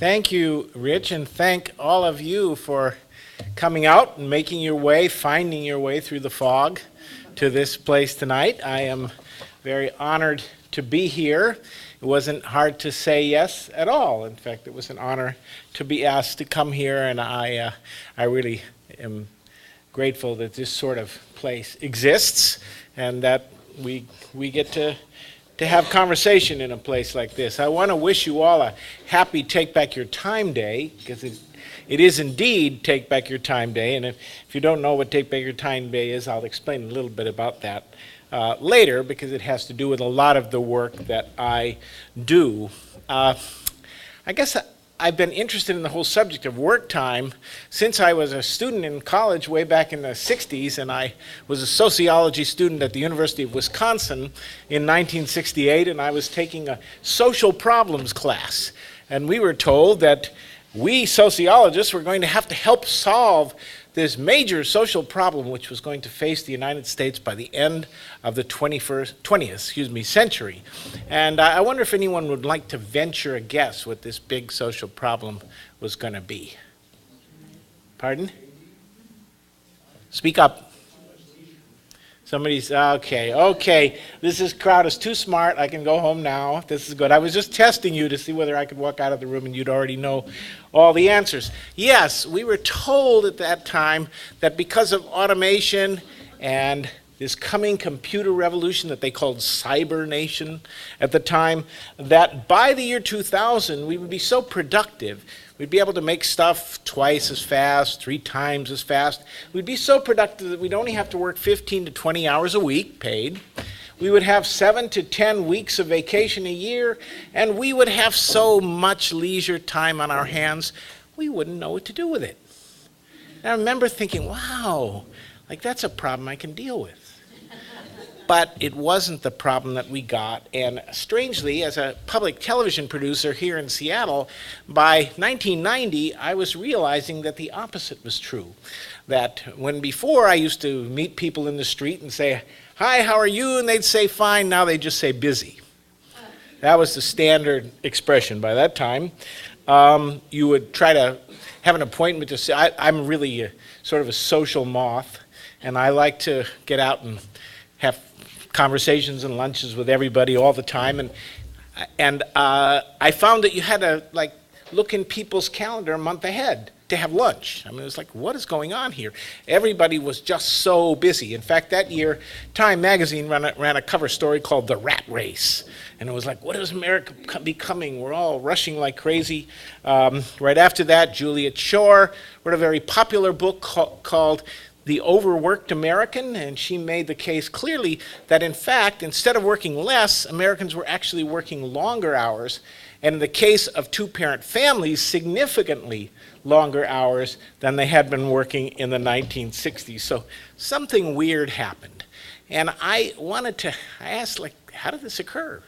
Thank you, Rich, and thank all of you for coming out and making your way, finding your way through the fog to this place tonight. I am very honored to be here. It wasn't hard to say yes at all. In fact, it was an honor to be asked to come here, and I really am grateful that this sort of place exists and that we get to have conversation in a place like this. I want to wish you all a happy Take Back Your Time Day, because it is indeed Take Back Your Time Day, and if you don't know what Take Back Your Time Day is, I'll explain a little bit about that later, because it has to do with a lot of the work that I do. I guess I've been interested in the whole subject of work time since I was a student in college way back in the 60s, and I was a sociology student at the University of Wisconsin in 1968, and I was taking a social problems class. And we were told that we sociologists were going to have to help solve this major social problem which was going to face the United States by the end of the 20th century. And I wonder if anyone would like to venture a guess what this big social problem was going to be. Pardon? Speak up. Somebody's, okay, this crowd is too smart. I can go home now. This is good. I was just testing you to see whether I could walk out of the room and you'd already know all the answers. Yes, we were told at that time that because of automation and this coming computer revolution that they called Cyber Nation at the time, that by the year 2000 we would be so productive. We'd be able to make stuff twice as fast, 3 times as fast. We'd be so productive that we'd only have to work 15 to 20 hours a week, paid. We would have 7 to 10 weeks of vacation a year, and we would have so much leisure time on our hands, we wouldn't know what to do with it. And I remember thinking, wow, like that's a problem I can deal with. But it wasn't the problem that we got, and strangely, as a public television producer here in Seattle, by 1990, I was realizing that the opposite was true. That when before I used to meet people in the street and say, "Hi, how are you?" and they'd say, "Fine," now they just say, "Busy." That was the standard expression by that time. You would try to have an appointment to say, I'm really sort of a social moth, and I like to get out and have conversations and lunches with everybody all the time, and I found that you had to look in people's calendar a month ahead to have lunch. I mean, it was like, what is going on here? Everybody was just so busy. In fact, that year, Time magazine ran a cover story called "The Rat Race," and it was like, what is America becoming? We're all rushing like crazy. Right after that, Juliet Schor wrote a very popular book called "The Overworked American," and she made the case clearly that in fact, instead of working less, Americans were actually working longer hours, and in the case of 2-parent families, significantly longer hours than they had been working in the 1960s. So something weird happened. And I asked, how did this occur?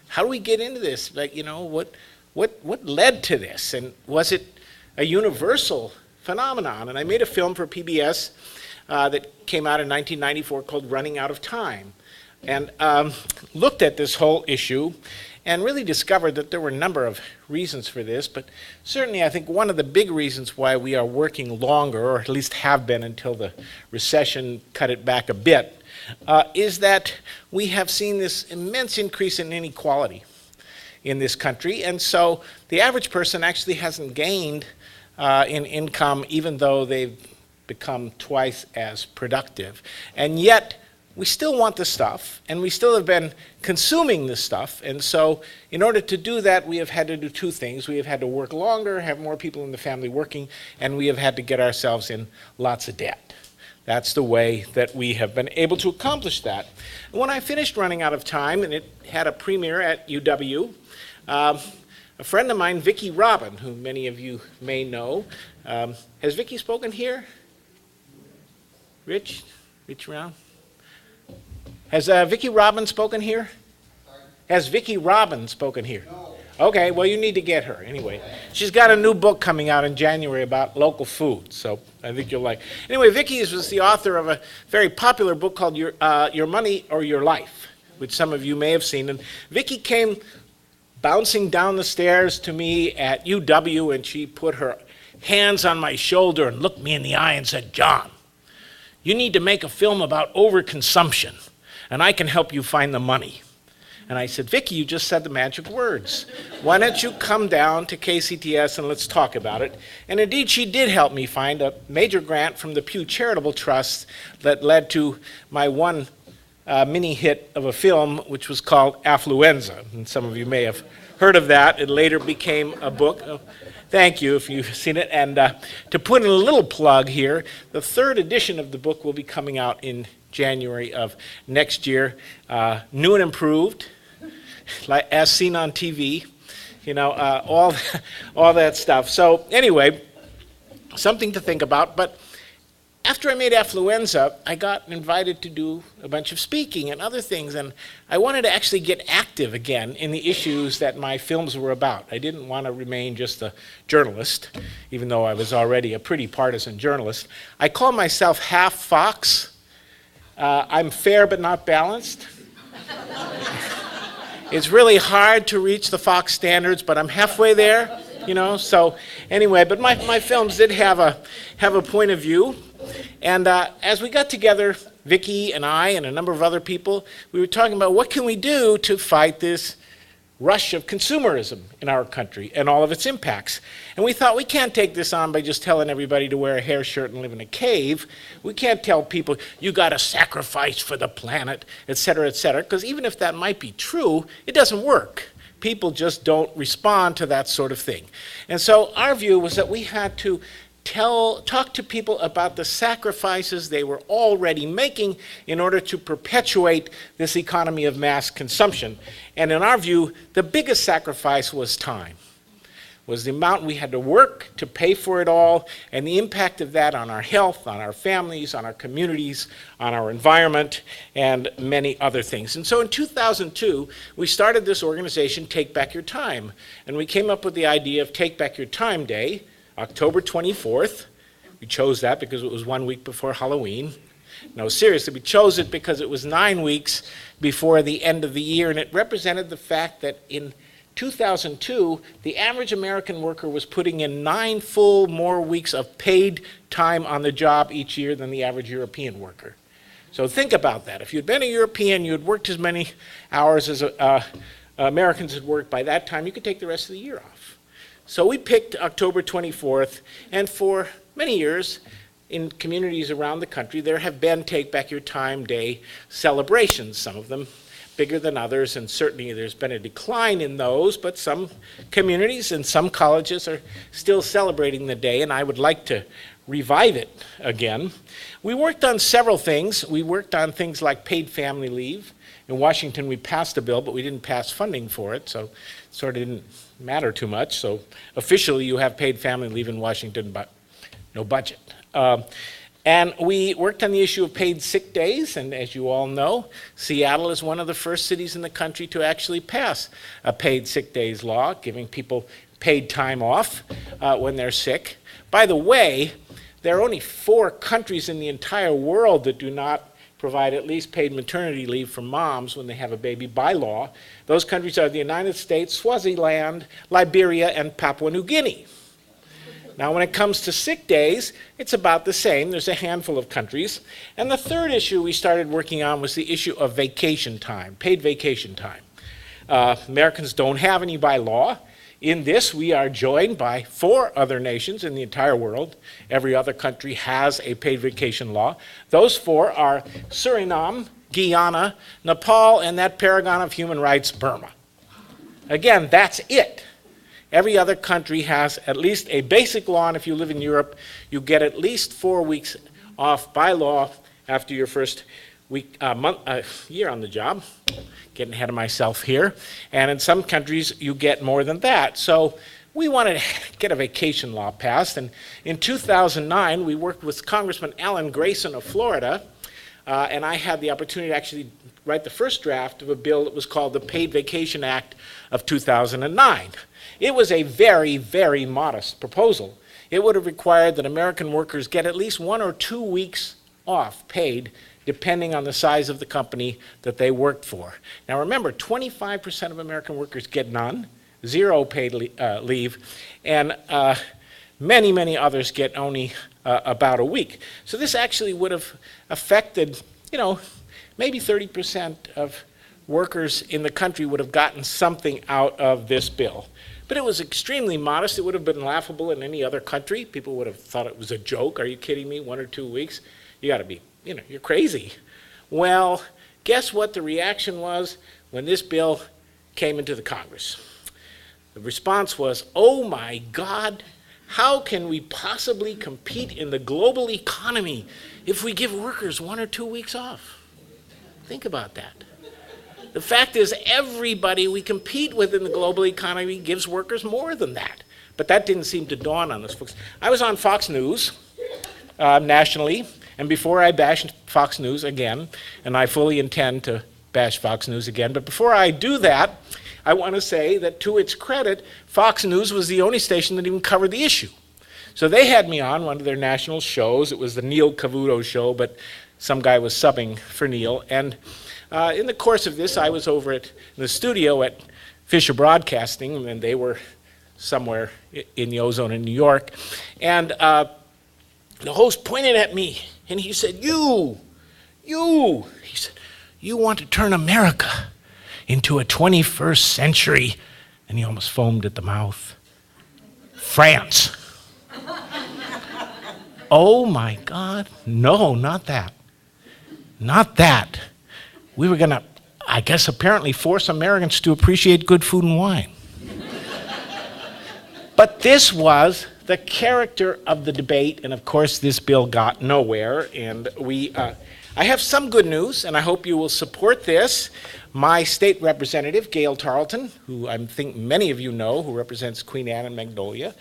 How do we get into this? What led to this? And was it a universal phenomenon? And I made a film for PBS that came out in 1994 called "Running Out of Time," and looked at this whole issue and really discovered that there were a number of reasons for this, but certainly I think one of the big reasons why we are working longer, or at least have been until the recession cut it back a bit, is that we have seen this immense increase in inequality in this country, and so the average person actually hasn't gained in income, even though they've become twice as productive. And yet, we still want the stuff, and we still have been consuming the stuff, and so in order to do that, we have had to do 2 things. We have had to work longer, have more people in the family working, and we have had to get ourselves in lots of debt. That's the way that we have been able to accomplish that. And when I finished Running Out of Time, and it had a premiere at UW, a friend of mine, Vicki Robin, who many of you may know, has Vicki spoken here? Rich around? Has Vicki Robin spoken here? Sorry? Has Vicki Robin spoken here? No. Okay, well, you need to get her anyway. She's got a new book coming out in January about local food, so I think you'll like. Anyway, Vicki was the author of a very popular book called Your Money or Your Life, which some of you may have seen. And Vicki came bouncing down the stairs to me at UW, and she put her hands on my shoulder and looked me in the eye and said, "John, you need to make a film about overconsumption, and I can help you find the money." And I said, "Vicki, you just said the magic words. Why don't you come down to KCTS and let's talk about it?" And indeed, she did help me find a major grant from the Pew Charitable Trust that led to my one mini hit of a film, which was called Affluenza. And some of you may have heard of that. It later became a book. Thank you if you've seen it. And to put in a little plug here, the third edition of the book will be coming out in January of next year, new and improved, like as seen on TV, all that stuff. So anyway, something to think about. But after I made Affluenza, I got invited to do a bunch of speaking and other things, and I wanted to actually get active again in the issues that my films were about. I didn't want to remain just a journalist, even though I was already a pretty partisan journalist. I call myself half Fox. I'm fair but not balanced. It's really hard to reach the Fox standards, but I'm halfway there, So anyway, but my films did have a point of view. And as we got together, Vicki and I and a number of other people, we were talking about what can we do to fight this rush of consumerism in our country and all of its impacts. And we thought we can't take this on by just telling everybody to wear a hair shirt and live in a cave. We can't tell people, you got to sacrifice for the planet, et cetera, because even if that might be true, it doesn't work. People just don't respond to that sort of thing. And so our view was that we had to talk to people about the sacrifices they were already making in order to perpetuate this economy of mass consumption. And in our view, the biggest sacrifice was time, was the amount we had to work to pay for it all, and the impact of that on our health, on our families, on our communities, on our environment, and many other things. And so in 2002, we started this organization, Take Back Your Time, and we came up with the idea of Take Back Your Time Day, October 24th. We chose that because it was 1 week before Halloween. No, seriously, we chose it because it was 9 weeks before the end of the year, and it represented the fact that in 2002, the average American worker was putting in 9 full more weeks of paid time on the job each year than the average European worker. So think about that. If you'd been a European, you had worked as many hours as Americans had worked. By that time, you could take the rest of the year off. So we picked October 24th, and for many years in communities around the country, there have been Take Back Your Time Day celebrations, some of them bigger than others, and certainly there's been a decline in those, but some communities and some colleges are still celebrating the day, and I would like to revive it again. We worked on several things. We worked on things like paid family leave. In Washington, we passed a bill, but we didn't pass funding for it, so it sort of didn't matter too much. So officially, you have paid family leave in Washington, but no budget. And we worked on the issue of paid sick days, and as you all know, Seattle is one of the first cities in the country to actually pass a paid sick days law, giving people paid time off when they're sick. By the way, there are only 4 countries in the entire world that do not provide at least paid maternity leave for moms when they have a baby by law. Those countries are the United States, Swaziland, Liberia, and Papua New Guinea. Now, when it comes to sick days, it's about the same. There's a handful of countries. And the third issue we started working on was the issue of vacation time, paid vacation time. Americans don't have any by law. In this, we are joined by 4 other nations in the entire world. Every other country has a paid vacation law. Those 4 are Suriname, Guyana, Nepal, and that paragon of human rights, Burma. Again, that's it. Every other country has at least a basic law, and if you live in Europe, you get at least 4 weeks off by law after your first year on the job. Getting ahead of myself here. And in some countries, you get more than that. So we wanted to get a vacation law passed, and in 2009, we worked with Congressman Alan Grayson of Florida, and I had the opportunity to actually write the first draft of a bill that was called the Paid Vacation Act of 2009. It was a very, very modest proposal. It would have required that American workers get at least 1 or 2 weeks off paid depending on the size of the company that they worked for. Now remember, 25% of American workers get none, 0 paid leave, and many, many others get only about a week. So this actually would have affected, maybe 30% of workers in the country would have gotten something out of this bill. But it was extremely modest. It would have been laughable in any other country. People would have thought it was a joke. Are you kidding me? 1 or 2 weeks? You got to be, you're crazy. Well, guess what the reaction was when this bill came into the Congress? The response was, oh my God, how can we possibly compete in the global economy if we give workers 1 or 2 weeks off? Think about that. The fact is, everybody we compete with in the global economy gives workers more than that. But that didn't seem to dawn on us folks. I was on Fox News nationally, and before I bash Fox News again, and I fully intend to bash Fox News again, but before I do that, I want to say that to its credit, Fox News was the only station that even covered the issue. So they had me on one of their national shows. It was the Neil Cavuto show, but some guy was subbing for Neil. And in the course of this, I was over in the studio at Fisher Broadcasting, and they were somewhere in the ozone in New York. And the host pointed at me, and he said, he said, you want to turn America into a 21st century, and he almost foamed at the mouth, France. Oh my God, no, not that. Not that. We were going to, I guess, apparently force Americans to appreciate good food and wine. But this was the character of the debate, and of course this bill got nowhere, and I have some good news, and I hope you will support this. My state representative, Gail Tarleton, who I think many of you know, who represents Queen Anne and Magnolia,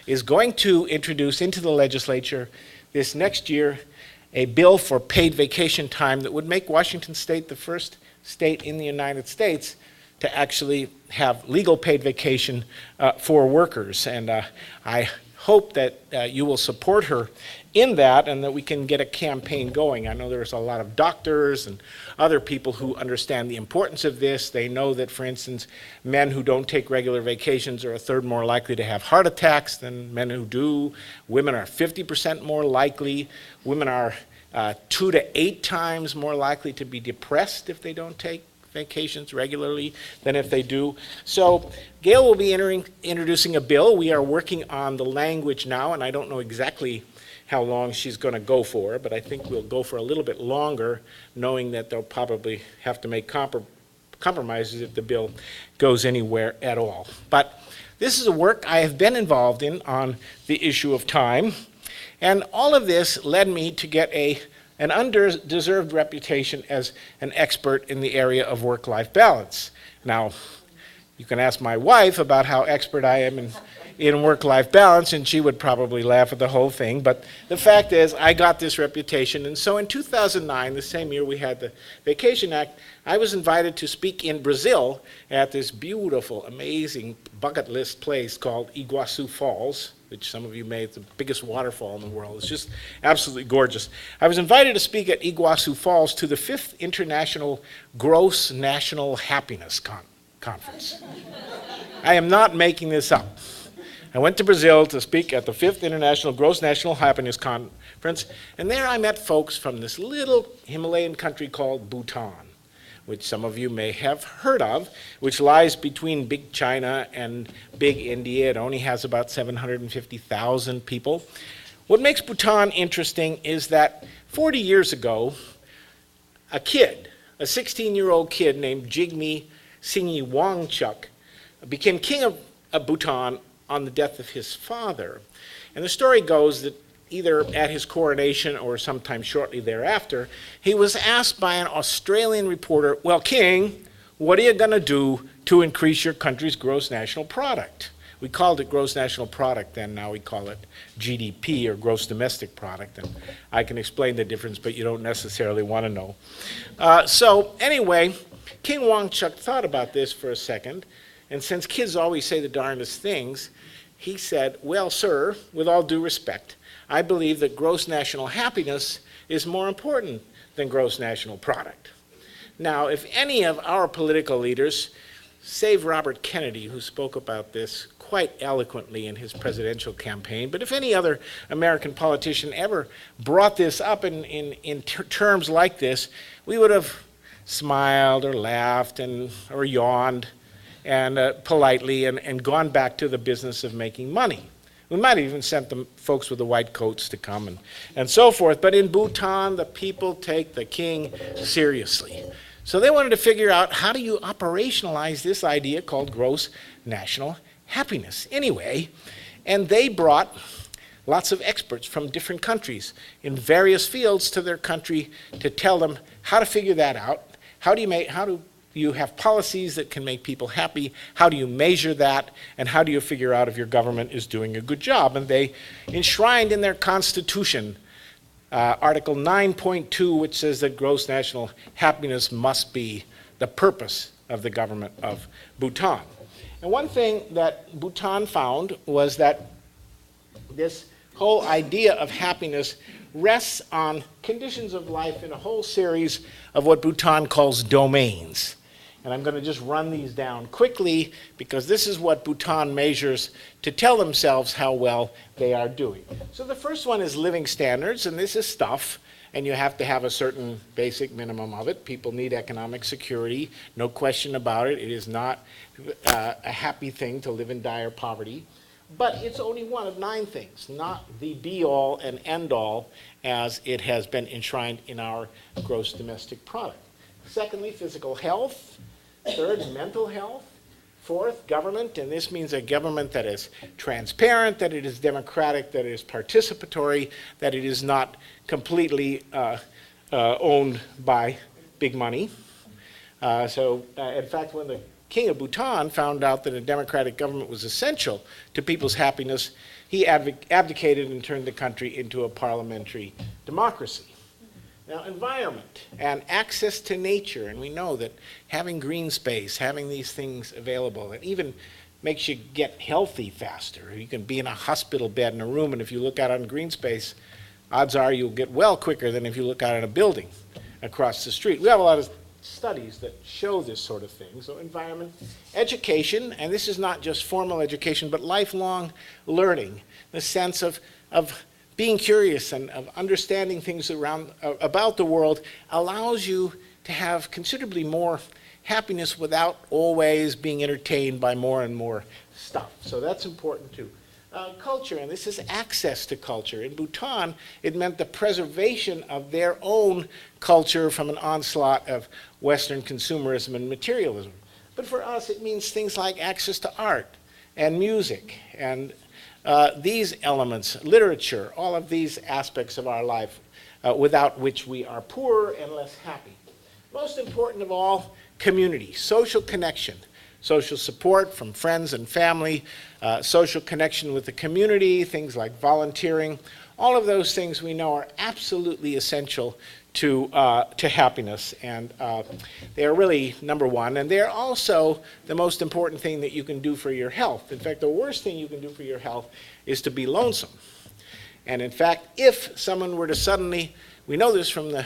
is going to introduce into the legislature this next year a bill for paid vacation time that would make Washington State the first state in the United States to actually have legal paid vacation for workers. And I hope that you will support her in that and that we can get a campaign going. I know there's a lot of doctors and other people who understand the importance of this. They know that, for instance, men who don't take regular vacations are a third more likely to have heart attacks than men who do. Women are 50% more likely. Women are 2 to 8 times more likely to be depressed if they don't take vacations regularly than if they do. So Gail will be introducing a bill. We are working on the language now, and I don't know exactly how long she's going to go for, but I think we'll go for a little bit longer, knowing that they'll probably have to make compromises if the bill goes anywhere at all. But this is a work I have been involved in on the issue of time, and all of this led me to get an undeserved reputation as an expert in the area of work-life balance. Now, you can ask my wife about how expert I am in work-life balance, and she would probably laugh at the whole thing, but the fact is I got this reputation, and so in 2009, the same year we had the Vacation Act, I was invited to speak in Brazil at this beautiful, amazing bucket list place called Iguaçu Falls, which some of you may, it's the biggest waterfall in the world. It's just absolutely gorgeous. I was invited to speak at Iguaçu Falls to the 5th International Gross National Happiness Conference. I am not making this up. I went to Brazil to speak at the 5th International Gross National Happiness Conference, and there I met folks from this little Himalayan country called Bhutan, which some of you may have heard of, which lies between big China and big India. It only has about 750,000 people. What makes Bhutan interesting is that 40 years ago, a 16-year-old kid named Jigme Singye Wangchuck, became king of Bhutan on the death of his father. And the story goes that either at his coronation or sometime shortly thereafter, he was asked by an Australian reporter, well, King, what are you going to do to increase your country's gross national product? We called it gross national product then, now we call it GDP or gross domestic product, and I can explain the difference, but you don't necessarily want to know. So anyway, King Wangchuck thought about this for a second, and since kids always say the darndest things, he said, well, sir, with all due respect, I believe that gross national happiness is more important than gross national product. Now, if any of our political leaders, save Robert Kennedy, who spoke about this quite eloquently in his presidential campaign, but if any other American politician ever brought this up in terms like this, we would have smiled or laughed or yawned and politely and gone back to the business of making money. We might have even sent the folks with the white coats to come and so forth, but in Bhutan, the people take the king seriously. So they wanted to figure out, how do you operationalize this idea called gross national happiness anyway? And they brought lots of experts from different countries in various fields to their country to tell them how to figure that out. How do you have policies that can make people happy? How do you measure that? And how do you figure out if your government is doing a good job? And they enshrined in their constitution Article 9.2, which says that gross national happiness must be the purpose of the government of Bhutan. And one thing that Bhutan found was that this whole idea of happiness rests on conditions of life in a whole series of what Bhutan calls domains. And I'm going to just run these down quickly because this is what Bhutan measures to tell themselves how well they are doing. So the first one is living standards, and this is stuff, and you have to have a certain basic minimum of it. People need economic security, no question about it. It is not a happy thing to live in dire poverty. But it's only one of 9 things, not the be-all and end-all as it has been enshrined in our gross domestic product. Secondly, physical health. Third, mental health. Fourth, government, and this means a government that is transparent, that it is democratic, that it is participatory, that it is not completely owned by big money. In fact, when the King of Bhutan found out that a democratic government was essential to people's happiness, he abdicated and turned the country into a parliamentary democracy. Now, environment and access to nature, and we know that having green space, having these things available, it even makes you get healthy faster. You can be in a hospital bed in a room, and if you look out on green space, odds are you'll get well quicker than if you look out at a building across the street. We have a lot of studies that show this sort of thing. So environment, education, and this is not just formal education, but lifelong learning, the sense of being curious and of understanding things about the world allows you to have considerably more happiness without always being entertained by more and more stuff. So that's important too. Culture, and this is access to culture. In Bhutan, it meant the preservation of their own culture from an onslaught of Western consumerism and materialism. But for us, it means things like access to art and music and these elements, literature, all of these aspects of our life without which we are poorer and less happy. Most important of all, community, social connection, social support from friends and family, social connection with the community, things like volunteering. All of those things we know are absolutely essential to happiness, and they are really number one, and they're also the most important thing that you can do for your health. In fact, the worst thing you can do for your health is to be lonesome. And in fact, if someone were to suddenly, we know this from the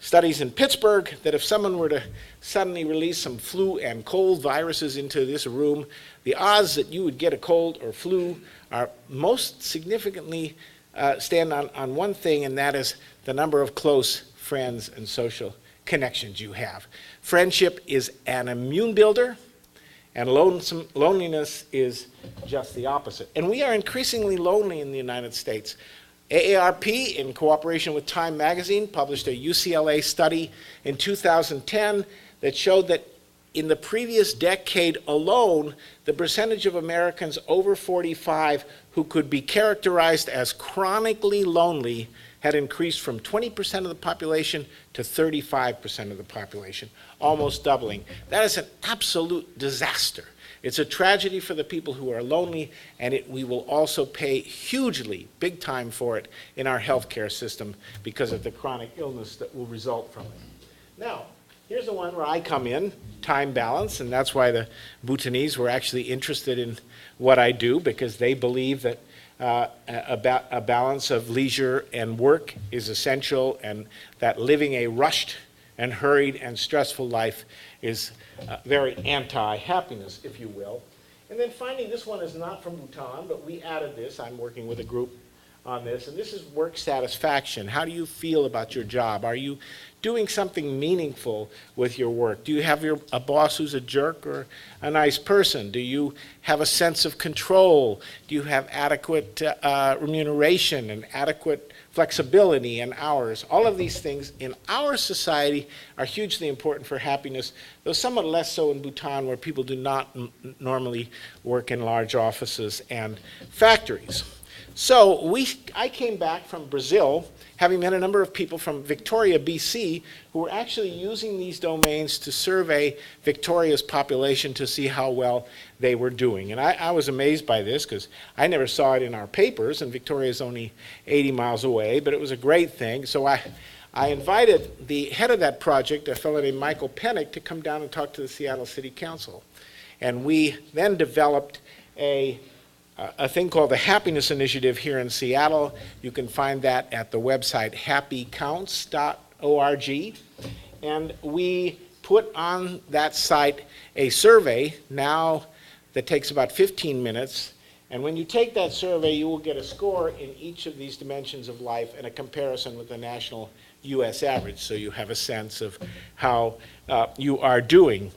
studies in Pittsburgh, that if someone were to suddenly release some flu and cold viruses into this room, the odds that you would get a cold or flu are most significantly stand on one thing, and that is the number of close friends and social connections you have. Friendship is an immune builder, and loneliness is just the opposite. And we are increasingly lonely in the United States. AARP, in cooperation with Time magazine, published a UCLA study in 2010 that showed that in the previous decade alone, the percentage of Americans over 45 who could be characterized as chronically lonely had increased from 20% of the population to 35% of the population, almost doubling. That is an absolute disaster. It's a tragedy for the people who are lonely, and we will also pay hugely, big time for it in our healthcare system because of the chronic illness that will result from it. Now, Here's the one where I come in, time balance, and that's why the Bhutanese were actually interested in what I do, because they believe that a balance of leisure and work is essential, and that living a rushed and hurried and stressful life is very anti-happiness, if you will. And then finally, this one is not from Bhutan, but we added this. I'm working with a group on this, and this is work satisfaction. How do you feel about your job? Are you doing something meaningful with your work? Do you have a boss who's a jerk or a nice person? Do you have a sense of control? Do you have adequate remuneration and adequate flexibility and hours? All of these things in our society are hugely important for happiness, though somewhat less so in Bhutan, where people do not normally work in large offices and factories. So I came back from Brazil, having met a number of people from Victoria, BC, who were actually using these domains to survey Victoria's population to see how well they were doing. And I was amazed by this, because I never saw it in our papers, and Victoria is only 80 miles away, but it was a great thing. So I invited the head of that project, a fellow named Michael Pennick, to come down and talk to the Seattle City Council. And we then developed a thing called the Happiness Initiative here in Seattle. You can find that at the website happycounts.org. And we put on that site a survey now that takes about 15 minutes. And when you take that survey, you will get a score in each of these dimensions of life and a comparison with the national US average, so you have a sense of how you are doing.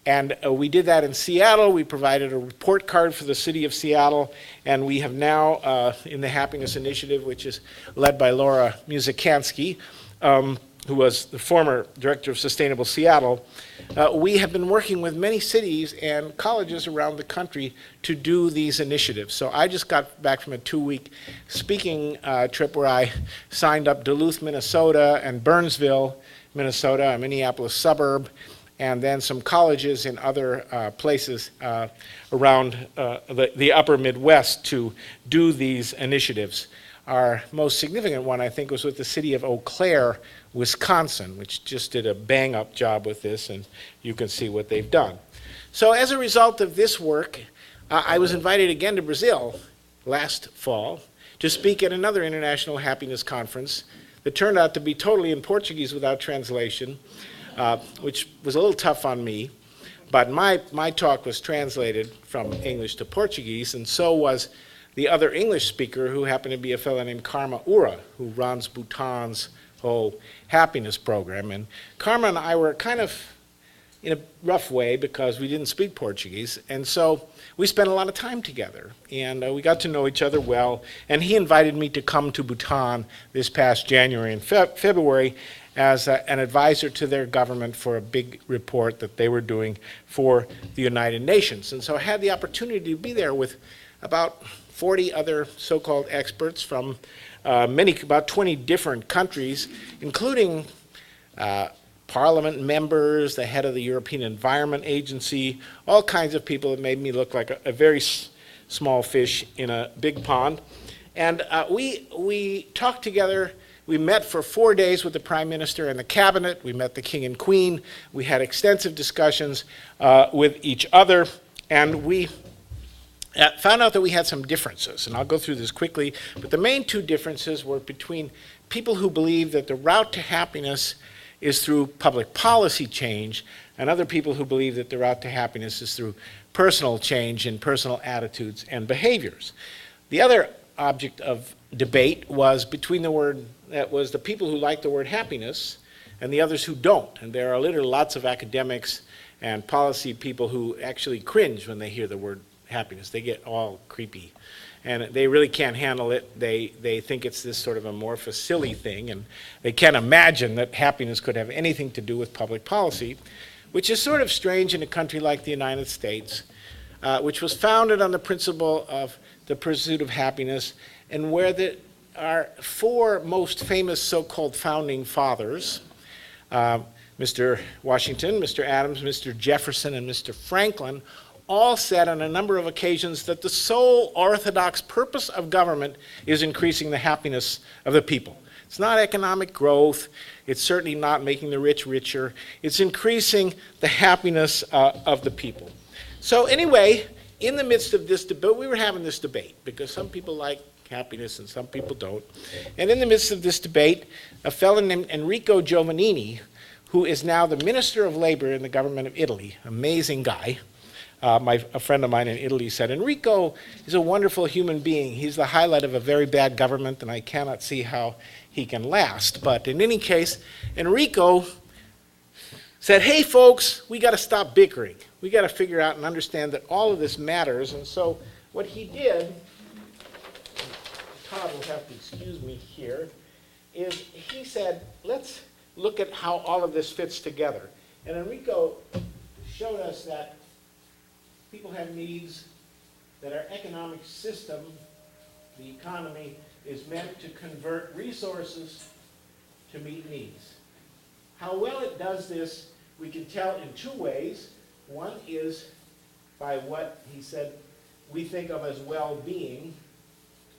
And we did that in Seattle. We provided a report card for the city of Seattle, and we have now, in the Happiness Initiative, which is led by Laura Musikansky, who was the former director of Sustainable Seattle, we have been working with many cities and colleges around the country to do these initiatives. So I just got back from a 2-week speaking trip where I signed up Duluth, Minnesota, and Burnsville, Minnesota, a Minneapolis suburb, and then some colleges in other places around the upper Midwest to do these initiatives. Our most significant one, I think, was with the city of Eau Claire, Wisconsin, which just did a bang-up job with this, and you can see what they've done. So as a result of this work, I was invited again to Brazil last fall to speak at another international happiness conference that turned out to be totally in Portuguese without translation, which was a little tough on me, but my talk was translated from English to Portuguese, and so was the other English speaker, who happened to be a fellow named Karma Ura, who runs Bhutan's whole happiness program. And Karma and I were kind of in a rough way because we didn't speak Portuguese, and so we spent a lot of time together, and we got to know each other well, and he invited me to come to Bhutan this past January and February as an advisor to their government for a big report that they were doing for the United Nations. And so I had the opportunity to be there with about 40 other so-called experts from about 20 different countries, including parliament members, the head of the European Environment Agency, all kinds of people that made me look like a very small fish in a big pond. And we talked together. We met for 4 days with the Prime Minister and the Cabinet. We met the King and Queen. We had extensive discussions with each other, and we found out that we had some differences. And I'll go through this quickly, but the main two differences were between people who believe that the route to happiness is through public policy change, and other people who believe that the route to happiness is through personal change in personal attitudes and behaviors. The other object of debate was between the people who like the word happiness and the others who don't. And there are literally lots of academics and policy people who actually cringe when they hear the word happiness. They get all creepy, and they really can't handle it. They think it's this sort of amorphous, silly thing, and they can't imagine that happiness could have anything to do with public policy, which is sort of strange in a country like the United States, which was founded on the principle of the pursuit of happiness, and where our four most famous so-called founding fathers, Mr. Washington, Mr. Adams, Mr. Jefferson, and Mr. Franklin, all said on a number of occasions that the sole orthodox purpose of government is increasing the happiness of the people. It's not economic growth. It's certainly not making the rich richer. It's increasing the happiness of the people. So anyway, in the midst of this debate, we were having this debate because some people like happiness and some people don't. And in the midst of this debate, a fellow named Enrico Giovannini, who is now the Minister of Labor in the government of Italy, amazing guy. A friend of mine in Italy said, Enrico is a wonderful human being. He's the highlight of a very bad government, and I cannot see how he can last. But in any case, Enrico said, hey folks, we got to stop bickering. We got to figure out and understand that all of this matters. And so what he did, Todd will have to excuse me here, is he said, let's look at how all of this fits together. And Enrico showed us that people have needs, that our economic system, the economy, is meant to convert resources to meet needs. How well it does this, we can tell in two ways. One is by what he said we think of as well-being.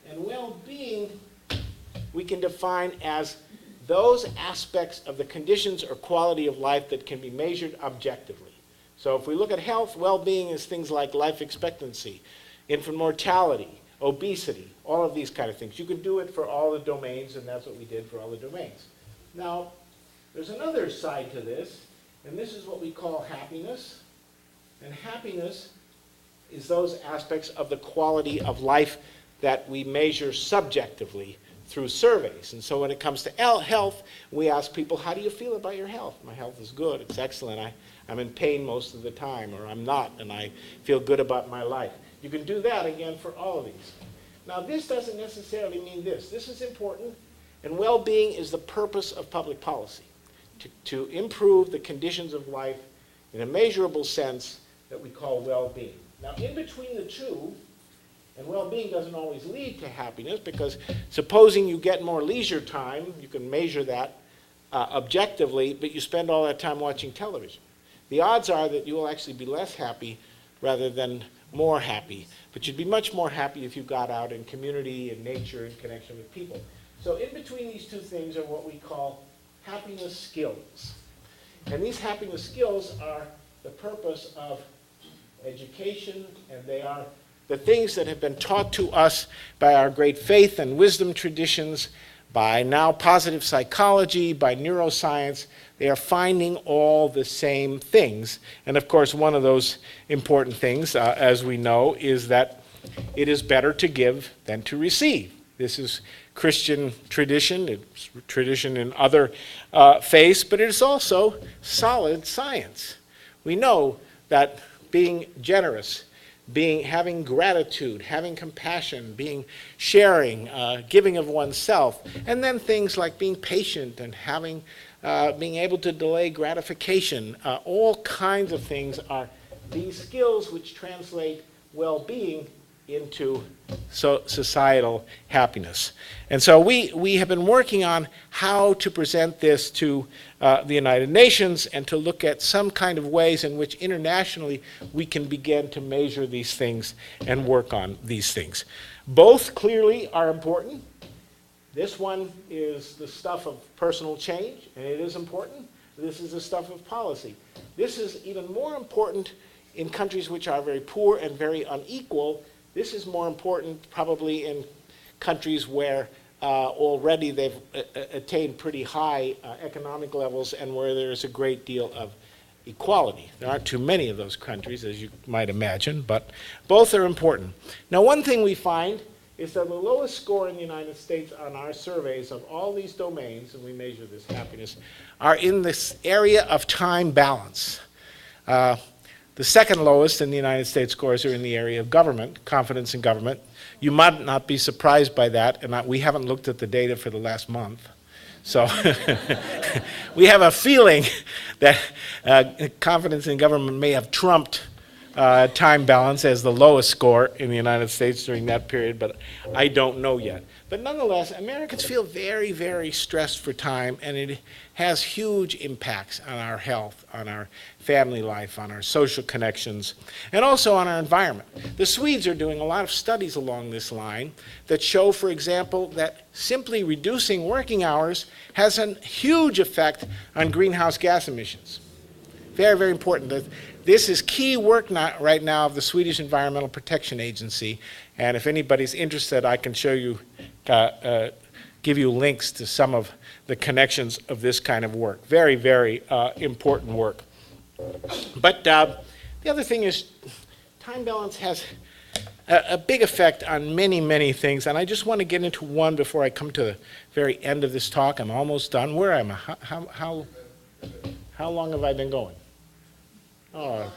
And well-being we can define as those aspects of the conditions or quality of life that can be measured objectively. So if we look at health, well-being is things like life expectancy, infant mortality, obesity, all of these kind of things. You can do it for all the domains, and that's what we did for all the domains. Now, there's another side to this, and this is what we call happiness. And happiness is those aspects of the quality of life that we measure subjectively through surveys. And so when it comes to health, we ask people, how do you feel about your health? My health is good, it's excellent, I'm in pain most of the time, or I'm not, and I feel good about my life. You can do that again for all of these. Now this doesn't necessarily mean this. This is important, and well-being is the purpose of public policy, to improve the conditions of life in a measurable sense that we call well-being. Now in between the two, and well-being doesn't always lead to happiness, because supposing you get more leisure time, you can measure that objectively, but you spend all that time watching television. The odds are that you will actually be less happy rather than more happy. But you'd be much more happy if you got out in community and nature and connection with people. So in between these two things are what we call happiness skills. And these happiness skills are the purpose of education, and they are the things that have been taught to us by our great faith and wisdom traditions, by now positive psychology, by neuroscience. They are finding all the same things. And of course, one of those important things, as we know, is that it is better to give than to receive. This is Christian tradition. It's tradition in other faiths, but it is also solid science. We know that being generous, having gratitude, having compassion, sharing, giving of oneself, and then things like being patient and being able to delay gratification. All kinds of things are these skills which translate well-being into societal happiness. And so we have been working on how to present this to the United Nations and to look at some kind of ways in which internationally we can begin to measure these things and work on these things. Both clearly are important. This one is the stuff of personal change, and it is important. This is the stuff of policy. This is even more important in countries which are very poor and very unequal. This is more important probably in countries where already they've attained pretty high economic levels and where there is a great deal of equality. There aren't too many of those countries, as you might imagine, but both are important. Now, one thing we find is that the lowest score in the United States on our surveys of all these domains, and we measure this happiness, are in this area of time balance. The second lowest in the United States scores are in the area of government, confidence in government. You might not be surprised by that, and we haven't looked at the data for the last month. So we have a feeling that confidence in government may have trumped time balance as the lowest score in the United States during that period, but I don't know yet. But nonetheless, Americans feel very, very stressed for time, and it has huge impacts on our health, on our family life, on our social connections, and also on our environment. The Swedes are doing a lot of studies along this line that show, for example, that simply reducing working hours has a huge effect on greenhouse gas emissions. Very, very important. This is key work right now of the Swedish Environmental Protection Agency, and if anybody's interested, I can show you, give you links to some of the connections of this kind of work. Very, very important work. But the other thing is, time balance has a big effect on many, many things, and I just want to get into one before I come to the very end of this talk. I'm almost done. Where am I? How long have I been going? Oh.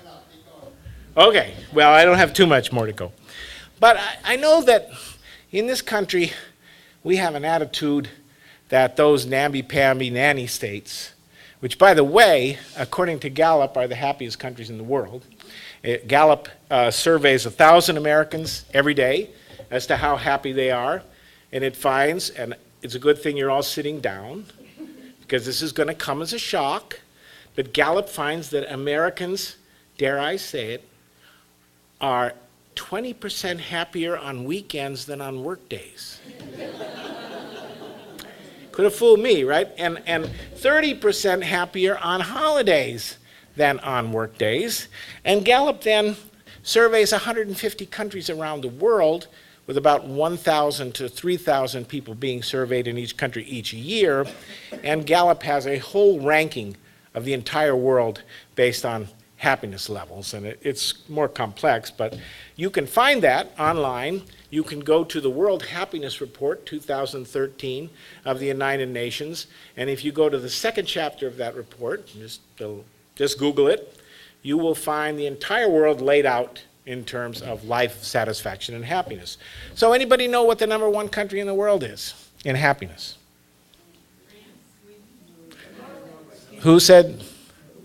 Okay, well, I don't have too much more to go. But I know that in this country, we have an attitude that those namby-pamby nanny states, which, by the way, according to Gallup, are the happiest countries in the world. Gallup surveys 1,000 Americans every day as to how happy they are, and it finds, and it's a good thing you're all sitting down, because this is going to come as a shock, but Gallup finds that Americans, dare I say it, are 20% happier on weekends than on work days. Could have fooled me, right? And 30% happier on holidays than on work days. And Gallup then surveys 150 countries around the world, with about 1,000 to 3,000 people being surveyed in each country each year. And Gallup has a whole ranking of the entire world based on happiness levels, and it's more complex, but you can find that online. You can go to the World Happiness Report 2013 of the United Nations, and if you go to the second chapter of that report, just Google it, you will find the entire world laid out in terms of life satisfaction and happiness. So anybody know what the #1 country in the world is in happiness? Who said,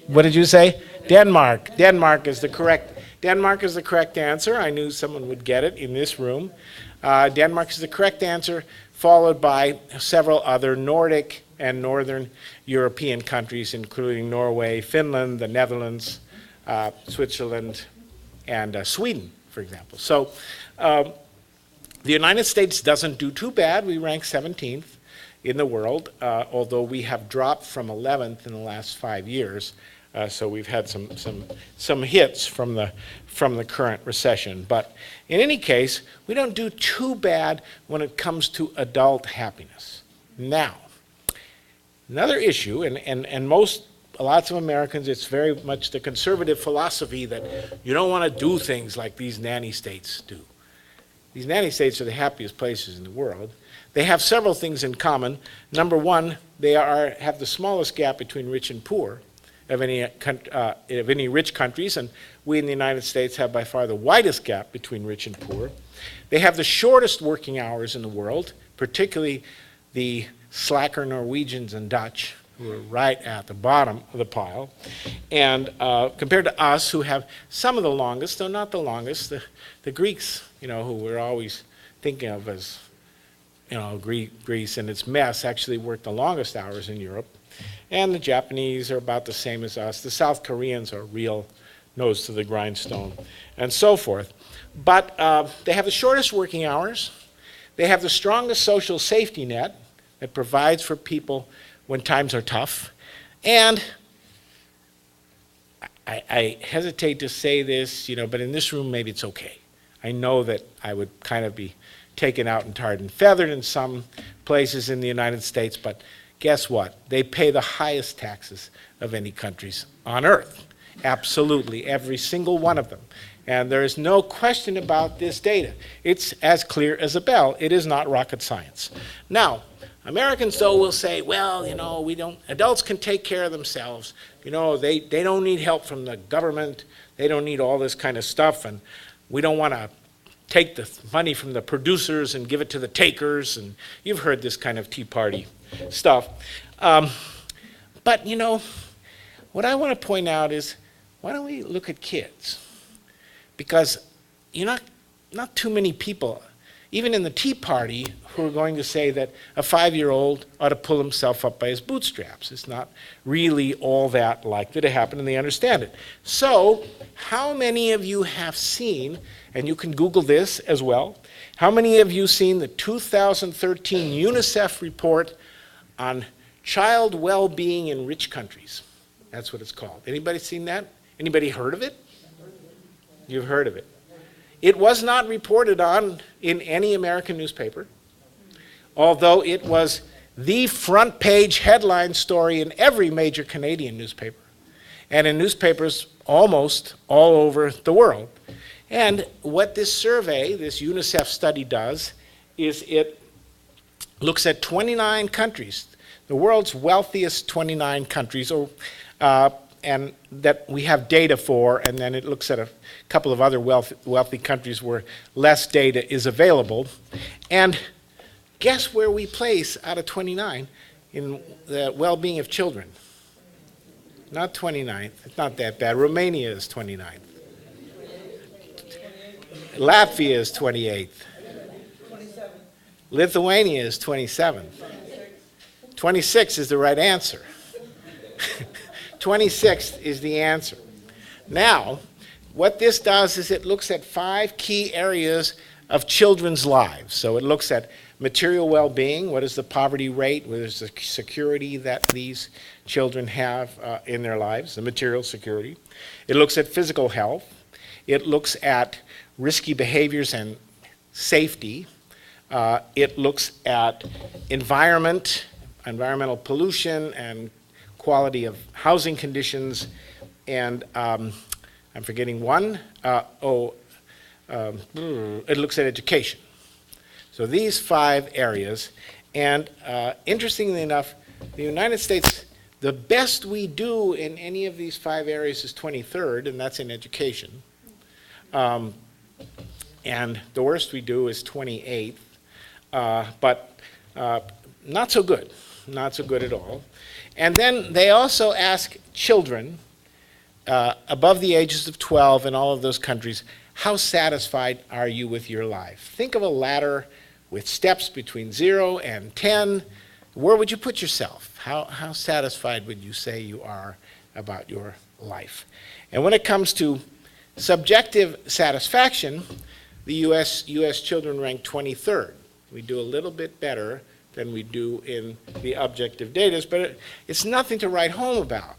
what did you say? Denmark. Denmark is the correct answer. I knew someone would get it in this room. Denmark is the correct answer, followed by several other Nordic and Northern European countries, including Norway, Finland, the Netherlands, Switzerland, and Sweden, for example. So the United States doesn't do too bad. We rank 17th in the world, although we have dropped from 11th in the last 5 years. So we've had some hits from the current recession. But in any case, we don't do too bad when it comes to adult happiness. Now, another issue, and lots of Americans, it's very much the conservative philosophy that you don't want to do things like these nanny states do. These nanny states are the happiest places in the world. They have several things in common. Number one, they have the smallest gap between rich and poor of any rich countries, and we in the United States have by far the widest gap between rich and poor. They have the shortest working hours in the world, particularly the slacker Norwegians and Dutch, who are right at the bottom of the pile. And compared to us, who have some of the longest, though not the longest, the Greeks, who we're always thinking of as, Greece and its mess, actually work the longest hours in Europe. And the Japanese are about the same as us. The South Koreans are real nose to the grindstone, and so forth. But they have the shortest working hours. They have the strongest social safety net that provides for people when times are tough. And I hesitate to say this, but in this room maybe it's okay. I know that I would kind of be taken out and tarred and feathered in some places in the United States, but guess what? They pay the highest taxes of any countries on earth. Absolutely, every single one of them. And there is no question about this data. It's as clear as a bell. It is not rocket science. Now, Americans, though, will say, well, adults can take care of themselves. They don't need help from the government. They don't need all this kind of stuff. And we don't want to take the money from the producers and give it to the takers. And you've heard this kind of Tea Party stuff. But, what I want to point out is, why don't we look at kids? because not too many people, even in the Tea Party, who are going to say that a 5-year-old ought to pull himself up by his bootstraps. It's not really all that likely to happen, and they understand it. So, how many of you have seen, and you can Google this as well, how many of you seen the 2013 UNICEF report on child well-being in rich countries? That's what it's called. Anybody seen that? Anybody heard of it? You've heard of it. It was not reported on in any American newspaper, although it was the front page headline story in every major Canadian newspaper, and in newspapers almost all over the world. And what this survey, this UNICEF study does, is it looks at 29 countries, the world's wealthiest 29 countries, and that we have data for, and then it looks at a couple of other wealthy countries where less data is available. And guess where we place out of 29 in the well-being of children? Not 29th, it's not that bad. Romania is 29th. Latvia is 28th. Lithuania is 27th. 26 is the right answer. 26th is the answer. Now, what this does is it looks at 5 key areas of children's lives. So it looks at material well-being, what is the poverty rate, what is the security that these children have in their lives, the material security. It looks at physical health. It looks at risky behaviors and safety. It looks at environmental pollution and quality of housing conditions, and I'm forgetting one. It looks at education. So these 5 areas, and interestingly enough, the United States, the best we do in any of these 5 areas is 23rd, and that's in education. And the worst we do is 28th, but not so good, not so good at all. And then they also ask children above the ages of 12 in all of those countries, how satisfied are you with your life? Think of a ladder with steps between 0 and 10. Where would you put yourself? How satisfied would you say you are about your life? And when it comes to subjective satisfaction, the US children rank 23rd. We do a little bit better than we do in the objective data, but it's nothing to write home about.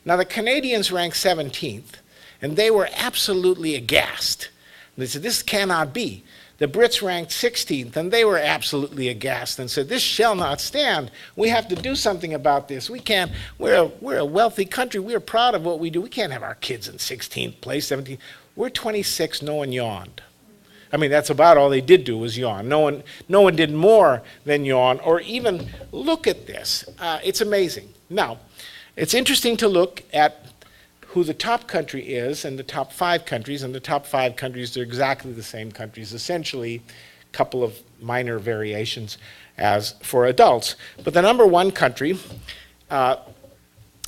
Now the Canadians ranked 17th, and they were absolutely aghast. They said, this cannot be. The Brits ranked 16th, and they were absolutely aghast and said, this shall not stand. We have to do something about this. We can't, we're a wealthy country. We're proud of what we do. We can't have our kids in 16th place, 17th. We're 26, no one yawned. I mean, that's about all they did do was yawn. No one did more than yawn or even look at this. It's amazing. Now, it's interesting to look at who the top country is and the top 5 countries, and the top 5 countries are exactly the same countries, essentially a couple of minor variations as for adults. But the number 1 country, by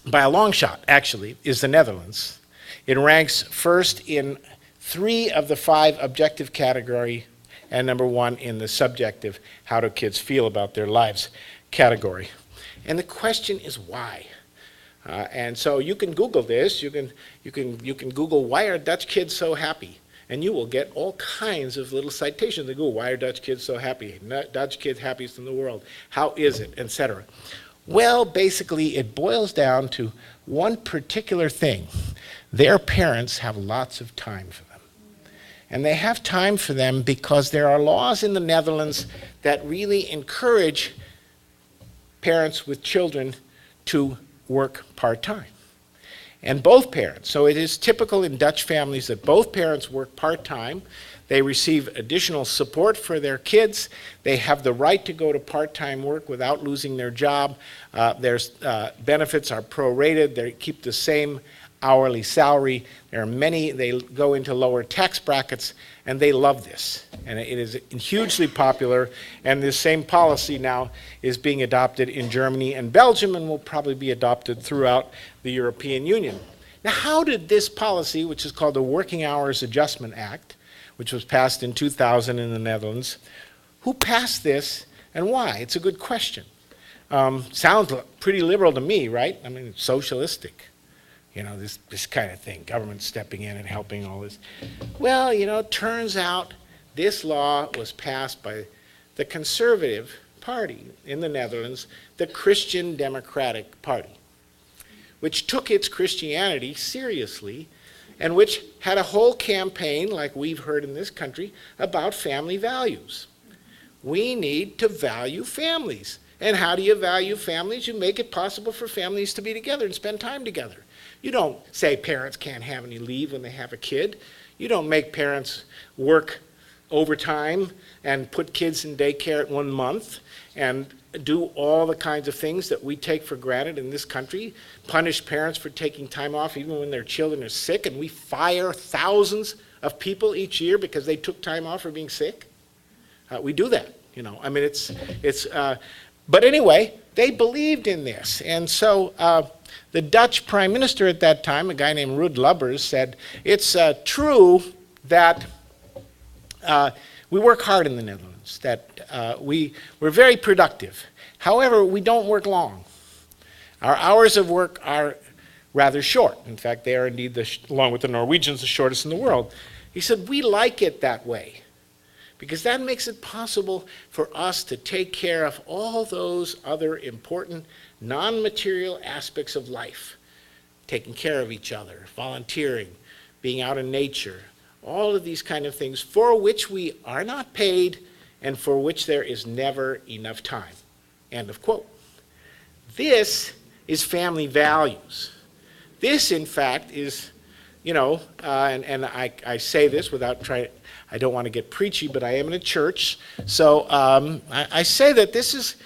a long shot actually, is the Netherlands. It ranks first in 3 of the 5 objective category, and number 1 in the subjective, how do kids feel about their lives category. And the question is why? And so you can Google this. You can Google, why are Dutch kids so happy? And you will get all kinds of little citations that go, why are Dutch kids so happy? Dutch kids happiest in the world. How is it? Etc. Well, basically it boils down to one particular thing. Their parents have lots of time for them. And they have time for them because there are laws in the Netherlands that really encourage parents with children to work part-time. And both parents, so it is typical in Dutch families that both parents work part-time. They receive additional support for their kids. They have the right to go to part-time work without losing their job. Their benefits are prorated. They keep the same hourly salary. There are many, they go into lower tax brackets, and they love this. And it is hugely popular, and this same policy now is being adopted in Germany and Belgium and will probably be adopted throughout the European Union. Now, how did this policy, which is called the Working Hours Adjustment Act, which was passed in 2000 in the Netherlands, who passed this and why? It's a good question. Sounds pretty liberal to me, right? I mean, it's socialistic. You know, this kind of thing, government stepping in and helping all this. Well, you know, it turns out this law was passed by the Conservative Party in the Netherlands, the Christian Democratic Party, which took its Christianity seriously and which had a whole campaign, like we've heard in this country, about family values. We need to value families. And how do you value families? You make it possible for families to be together and spend time together. You don't say parents can't have any leave when they have a kid. You don't make parents work overtime and put kids in daycare at 1 month and do all the kinds of things that we take for granted in this country, punish parents for taking time off even when their children are sick, and we fire thousands of people each year because they took time off for being sick. We do that, you know. I mean, but anyway, they believed in this. And so the Dutch prime minister at that time, a guy named Ruud Lubbers, said, it's true that we work hard in the Netherlands, that we're very productive. However, we don't work long. Our hours of work are rather short. In fact, they are indeed, along with the Norwegians, the shortest in the world. He said, we like it that way, because that makes it possible for us to take care of all those other important non-material aspects of life, taking care of each other, volunteering, being out in nature, all of these kind of things for which we are not paid and for which there is never enough time. End of quote. This is family values. This, in fact, is, you know, and I say this without trying, I don't want to get preachy, but I am in a church, so I say that this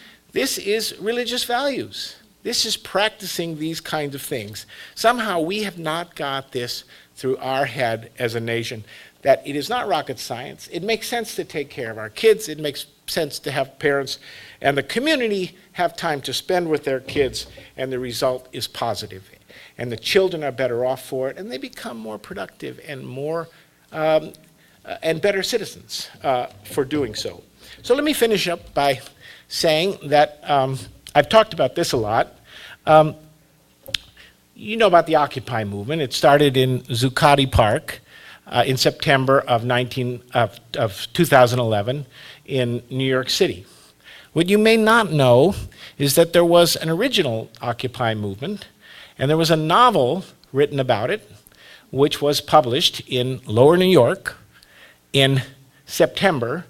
is religious values. This is practicing these kinds of things. Somehow we have not got this through our head as a nation, that it is not rocket science. It makes sense to take care of our kids. It makes sense to have parents and the community have time to spend with their kids, and the result is positive. And the children are better off for it, and they become more productive and more and better citizens for doing so. So let me finish up by saying that I've talked about this a lot. You know about the Occupy movement. It started in Zuccotti Park in September of 2011 in New York City. What you may not know is that there was an original Occupy movement, and there was a novel written about it, which was published in Lower New York in September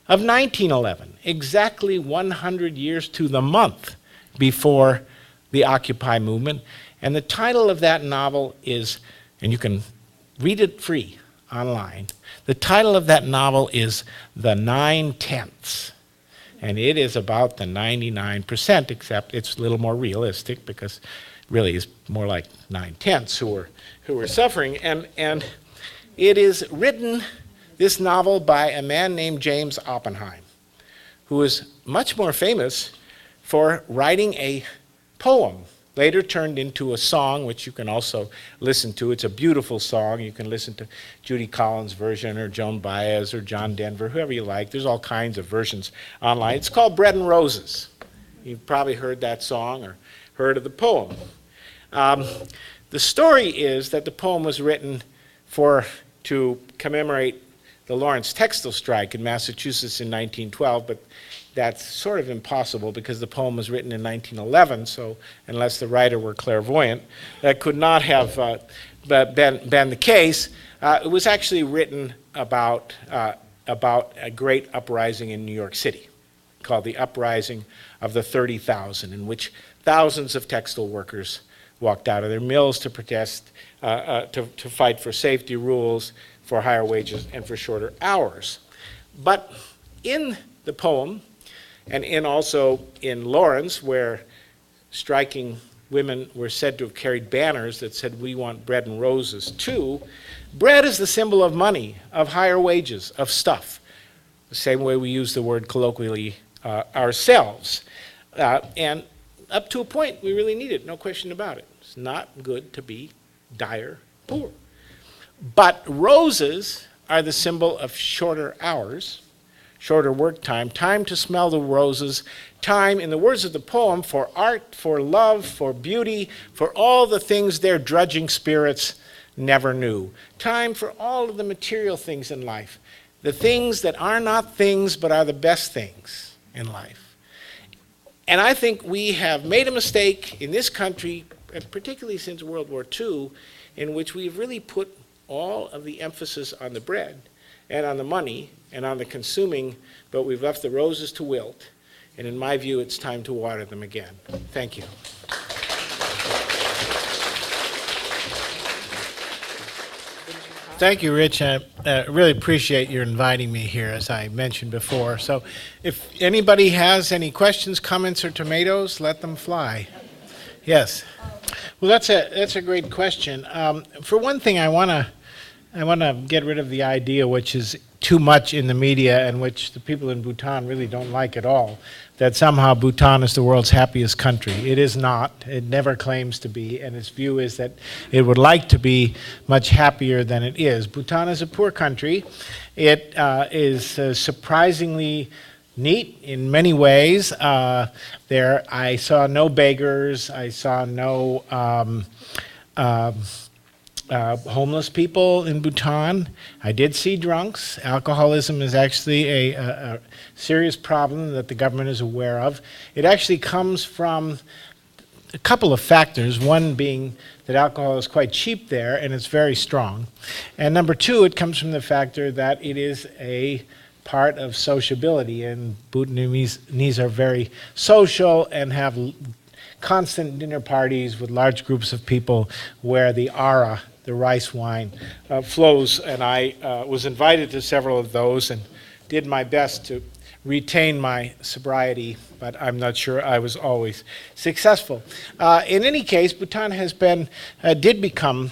of 1911, exactly 100 years to the month before the Occupy movement. And the title of that novel is, and you can read it free online, the title of that novel is The 9/10. And it is about the 99%, except it's a little more realistic because really it's more like 9/10 who are suffering. And it is written, this novel, by a man named James Oppenheim, who is much more famous for writing a poem, later turned into a song, which you can also listen to. It's a beautiful song. You can listen to Judy Collins' version or Joan Baez or John Denver, whoever you like. There's all kinds of versions online. It's called Bread and Roses. You've probably heard that song or heard of the poem. The story is that the poem was written to commemorate the Lawrence textile strike in Massachusetts in 1912, but that's sort of impossible because the poem was written in 1911, so unless the writer were clairvoyant, that could not have been the case. It was actually written about a great uprising in New York City called the Uprising of the 30,000, in which thousands of textile workers walked out of their mills to protest, to fight for safety rules, for higher wages, and for shorter hours. But in the poem, and also in Lawrence, where striking women were said to have carried banners that said, "We want bread and roses too," bread is the symbol of money, of higher wages, of stuff, the same way we use the word colloquially ourselves. And up to a point, we really need it, no question about it. It's not good to be dire poor. But roses are the symbol of shorter hours, shorter work time, time to smell the roses, time, in the words of the poem, for art, for love, for beauty, for all the things their drudging spirits never knew. Time for all of the material things in life, the things that are not things but are the best things in life. And I think we have made a mistake in this country, and particularly since World War II, in which we've really put all of the emphasis on the bread and on the money and on the consuming, but we've left the roses to wilt. And in my view, it's time to water them again. Thank you. Thank you, Rich. I really appreciate your inviting me here, as I mentioned before. So if anybody has any questions, comments, or tomatoes, let them fly. Yes. Well, that's a great question. For one thing, I want to get rid of the idea, which is too much in the media and which the people in Bhutan really don't like at all, that somehow Bhutan is the world's happiest country. It is not. It never claims to be, and its view is that it would like to be much happier than it is. Bhutan is a poor country. It is surprisingly neat in many ways. There, I saw no beggars. I saw no homeless people in Bhutan. I did see drunks. Alcoholism is actually a serious problem that the government is aware of. It actually comes from a couple of factors, one being that alcohol is quite cheap there and it's very strong. And number two, it comes from the factor that it is a part of sociability, and Bhutanese are very social and have constant dinner parties with large groups of people where the ara, the rice wine, flows, and I was invited to several of those and did my best to retain my sobriety, but I'm not sure I was always successful. In any case, Bhutan did become,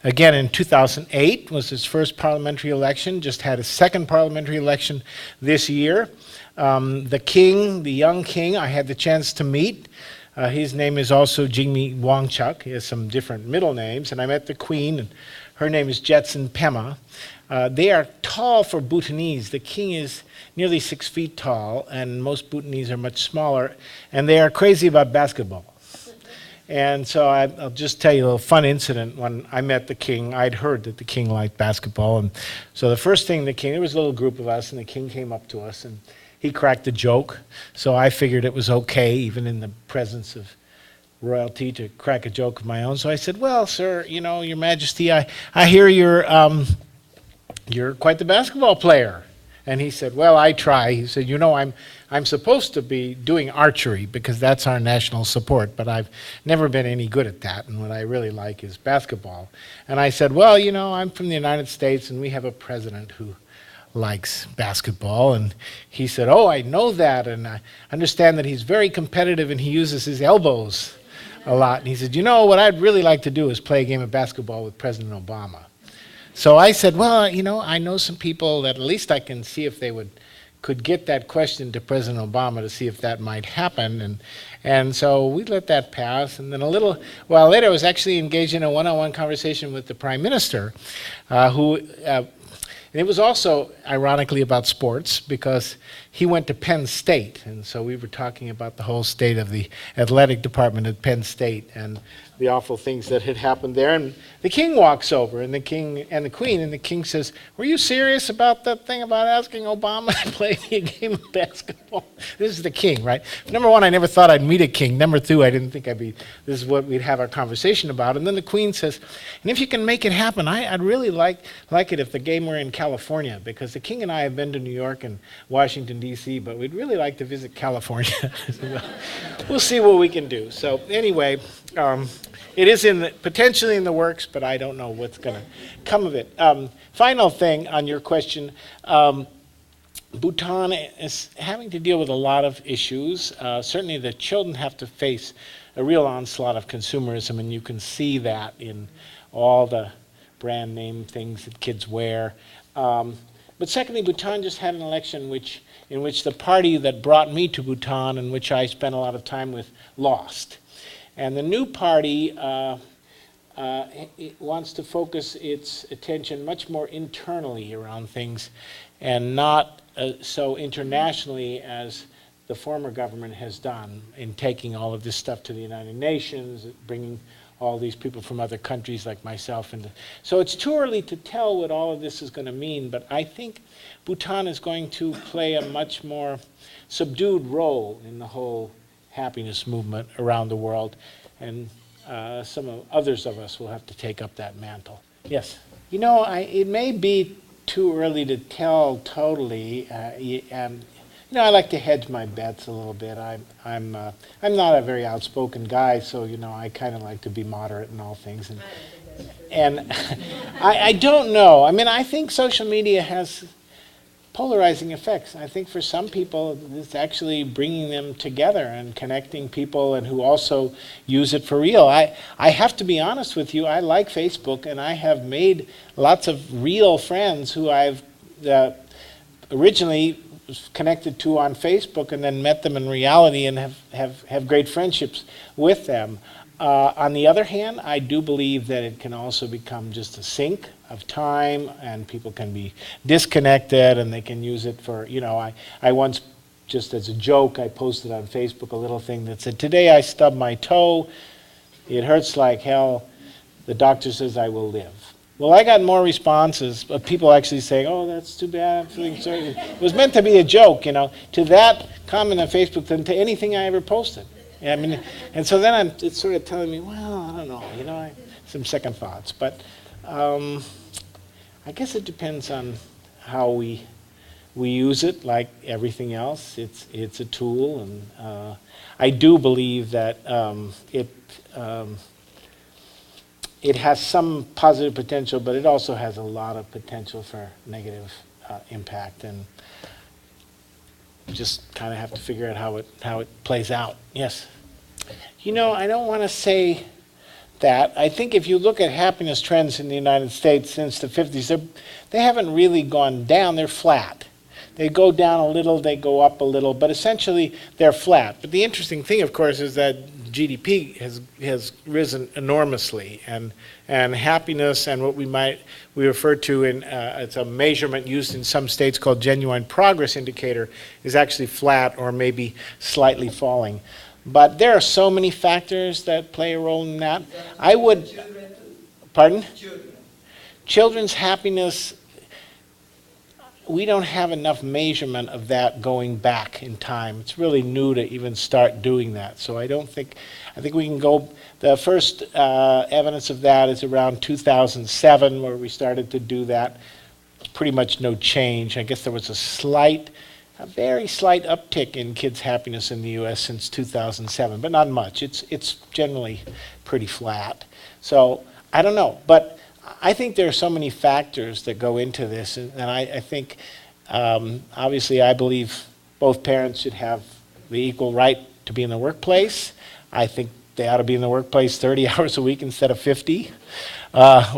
again in 2008 was its first parliamentary election, just had a second parliamentary election this year. The king, the young king, I had the chance to meet. His name is also Jigme Wangchuk. He has some different middle names. And I met the queen, and her name is Jetson Pema. They are tall for Bhutanese. The king is nearly 6 feet tall, and most Bhutanese are much smaller. And they are crazy about basketball. And so I'll just tell you a little fun incident. When I met the king, I'd heard that the king liked basketball. And so the first thing there was a little group of us, and the king came up to us, and he cracked a joke, so I figured it was okay, even in the presence of royalty, to crack a joke of my own. So I said, "Well, sir, Your Majesty, I hear you're quite the basketball player." And he said, "Well, I try." He said, I'm supposed to be doing archery because that's our national sport, but I've never been any good at that, and what I really like is basketball." And I said, "Well, I'm from the United States, and we have a president who likes basketball." And he said, "Oh, I know that, and I understand that he's very competitive and he uses his elbows a lot." And he said, "What I'd really like to do is play a game of basketball with President Obama." So I said, "Well, I know some people that at least I can see if they could get that question to President Obama to see if that might happen." And so we let that pass. And then a little while later, I was actually engaged in a one-on-one conversation with the Prime Minister, and it was also, ironically, about sports, because he went to Penn State, and so we were talking about the whole state of the athletic department at Penn State and the awful things that had happened there. And the king walks over, and the king and the queen, and the king says, "Were you serious about that thing about asking Obama to play me a game of basketball?" This is the king, right? Number one, I never thought I'd meet a king. Number two, I didn't think this is what we'd have our conversation about. And then the queen says, "And if you can make it happen, I'd really like it if the game were in California, because the king and I have been to New York and Washington, D.C., but we'd really like to visit California." We'll see what we can do. So anyway, it is potentially in the works, but I don't know what's going to come of it. Final thing on your question, Bhutan is having to deal with a lot of issues. Certainly the children have to face a real onslaught of consumerism, and you can see that in all the brand name things that kids wear. But secondly, Bhutan just had an election in which the party that brought me to Bhutan, and which I spent a lot of time with, lost. And the new party it wants to focus its attention much more internally around things and not so internationally as the former government has done in taking all of this stuff to the United Nations, bringing all these people from other countries like myself. So it's too early to tell what all of this is going to mean, but I think Bhutan is going to play a much more subdued role in the whole happiness movement around the world, and others of us will have to take up that mantle. Yes? You know, it may be too early to tell totally, and you know, I like to hedge my bets a little bit. I'm not a very outspoken guy, so you know, I kind of like to be moderate in all things. And I don't know. I mean, I think social media has polarizing effects. I think for some people, it's actually bringing them together and connecting people, and who also use it for real. I have to be honest with you. I like Facebook, and I have made lots of real friends who I've originally connected to on Facebook, and then met them in reality and have great friendships with them. On the other hand, I do believe that it can also become just a sink of time, and people can be disconnected, and they can use it for, you know, I once, just as a joke, I posted on Facebook a little thing that said, "Today I stubbed my toe, it hurts like hell, the doctor says I will live." Well, I got more responses of people actually saying, "Oh, that's too bad, I'm feeling sorry." It was meant to be a joke, you know, to that comment on Facebook than to anything I ever posted. I mean, and so then it's sort of telling me, well, I don't know, you know, some second thoughts. But I guess it depends on how we use it. Like everything else, it's a tool, and I do believe that it has some positive potential, but it also has a lot of potential for negative impact, and just kind of have to figure out how it plays out. Yes. You know, I don't want to say that. I think if you look at happiness trends in the United States since the 50s, they haven't really gone down. They're flat. They go down a little, they go up a little, but essentially they're flat. But the interesting thing, of course, is that GDP has risen enormously, and happiness, and what we refer to in it's a measurement used in some states called genuine progress indicator, is actually flat or maybe slightly falling. But there are so many factors that play a role in that. I would, pardon? Children's happiness, we don't have enough measurement of that going back in time. It's really new to even start doing that. So I think we can go, the first evidence of that is around 2007, where we started to do that. Pretty much no change. I guess there was a very slight uptick in kids' happiness in the U.S. since 2007, but not much. It's generally pretty flat. So I don't know, but I think there are so many factors that go into this, and I think, obviously, I believe both parents should have the equal right to be in the workplace. I think they ought to be in the workplace 30 hours a week instead of 50,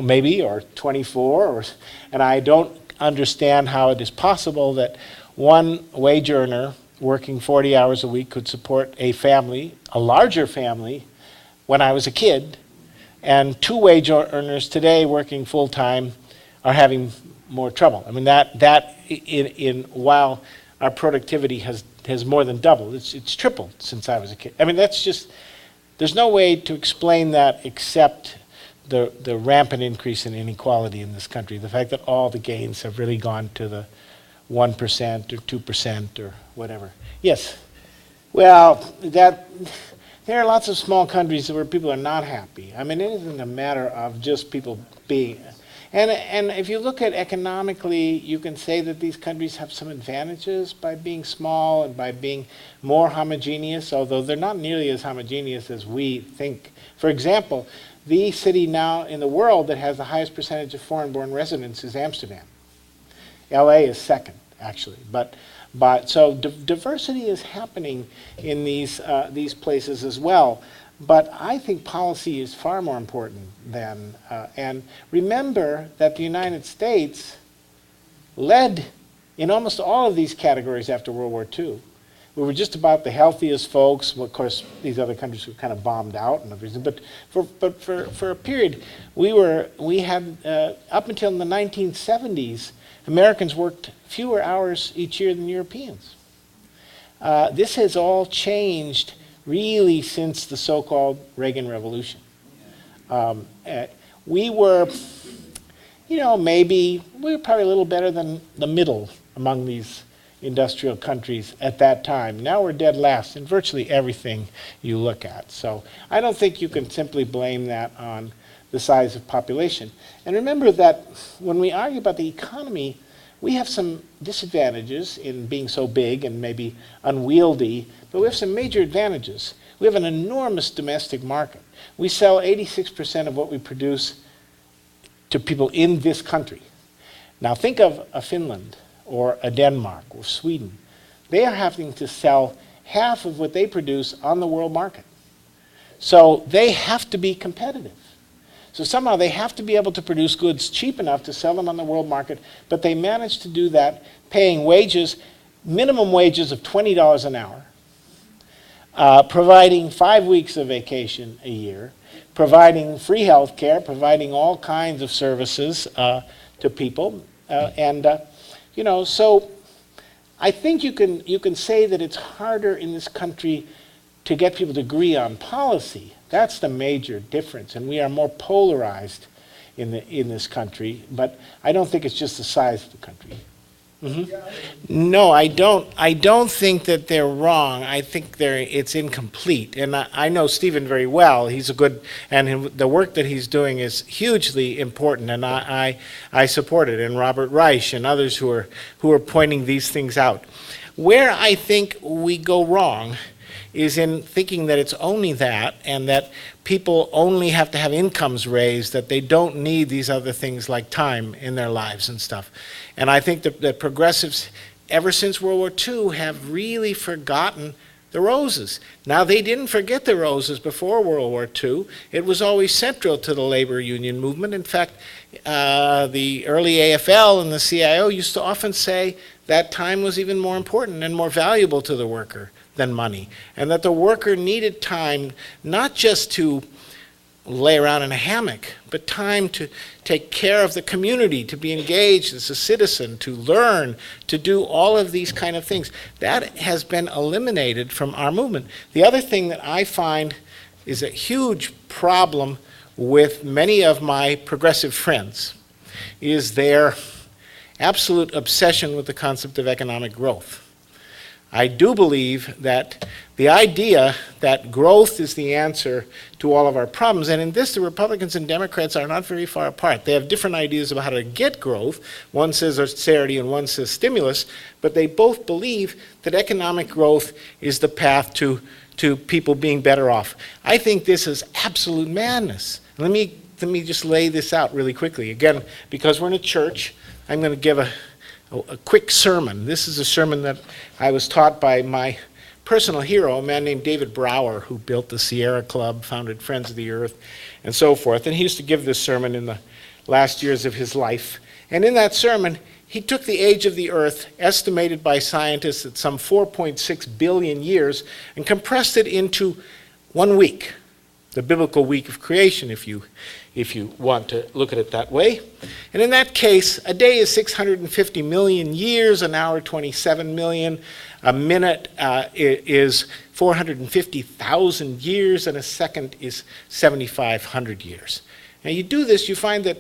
maybe, or 24. And I don't understand how it is possible that one wage earner working 40 hours a week could support a family, a larger family, when I was a kid, and two wage earners today working full-time are having more trouble. I mean, while our productivity has more than doubled, it's tripled since I was a kid. I mean, that's just, there's no way to explain that except the rampant increase in inequality in this country, the fact that all the gains have really gone to the 1% or 2% or whatever. Yes. Well, there are lots of small countries where people are not happy. I mean, it isn't a matter of just people being, and if you look at economically, you can say that these countries have some advantages by being small and by being more homogeneous, although they're not nearly as homogeneous as we think. For example, the city now in the world that has the highest percentage of foreign-born residents is Amsterdam. LA is second, actually, but so diversity is happening in these places as well. But I think policy is far more important than, and remember that the United States led in almost all of these categories after World War II. We were just about the healthiest folks. Well, of course, these other countries were kind of bombed out and everything. But for a period, we had up until the 1970s, Americans worked fewer hours each year than Europeans. This has all changed really since the so-called Reagan Revolution. We were, maybe we were probably a little better than the middle among these industrial countries at that time. Now we're dead last in virtually everything you look at. So I don't think you can simply blame that on the size of population. And remember that when we argue about the economy, we have some disadvantages in being so big and maybe unwieldy, but we have some major advantages. We have an enormous domestic market. We sell 86% of what we produce to people in this country. Now think of a Finland or a Denmark or Sweden. They are having to sell half of what they produce on the world market. So they have to be competitive. So somehow they have to be able to produce goods cheap enough to sell them on the world market, but they manage to do that paying wages, minimum wages of $20 an hour, providing 5 weeks of vacation a year, providing free health care, providing all kinds of services to people. So I think you can say that it's harder in this country to get people to agree on policy. That's the major difference, and we are more polarized in this country, but I don't think it's just the size of the country. No, I don't think that they're wrong. I think it's incomplete. And I know Stephen very well. He's a good, and the work that he's doing is hugely important, and I support it. And Robert Reich and others who are pointing these things out. Where I think we go wrong is in thinking that it's only that, and that people only have to have incomes raised, that they don't need these other things like time in their lives and stuff. And I think that progressives, ever since World War II, have really forgotten the roses. Now, they didn't forget the roses before World War II. It was always central to the labor union movement. In fact, the early AFL and the CIO used to often say that time was even more important and more valuable to the worker than money, and that the worker needed time not just to lay around in a hammock, but time to take care of the community, to be engaged as a citizen, to learn, to do all of these kind of things. That has been eliminated from our movement. The other thing that I find is a huge problem with many of my progressive friends is their absolute obsession with the concept of economic growth. I do believe that the idea that growth is the answer to all of our problems, and in this the Republicans and Democrats are not very far apart. They have different ideas about how to get growth. One says austerity and one says stimulus, but they both believe that economic growth is the path to people being better off. I think this is absolute madness. Let me just lay this out really quickly. Again, because we're in a church, I'm going to give a quick sermon. This is a sermon that I was taught by my personal hero, a man named David Brower, who built the Sierra Club, founded Friends of the Earth, and so forth. And he used to give this sermon in the last years of his life. And in that sermon, he took the age of the Earth, estimated by scientists at some 4.6 billion years, and compressed it into 1 week, the biblical week of creation, if you want to look at it that way. And in that case, a day is 650 million years, an hour 27 million, a minute is 450,000 years, and a second is 7,500 years. Now you do this, you find that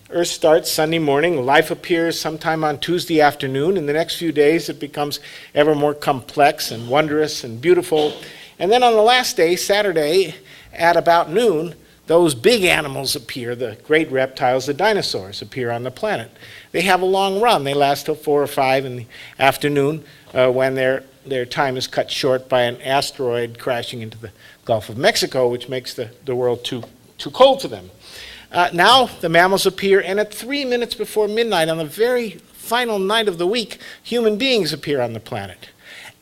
Earth starts Sunday morning, life appears sometime on Tuesday afternoon. In the next few days it becomes ever more complex and wondrous and beautiful. And then on the last day, Saturday, at about noon, those big animals appear, the great reptiles, the dinosaurs appear on the planet. They have a long run. They last till 4 or 5 in the afternoon when their time is cut short by an asteroid crashing into the Gulf of Mexico, which makes the world too cold for them. Now the mammals appear, and at 3 minutes before midnight on the very final night of the week, human beings appear on the planet.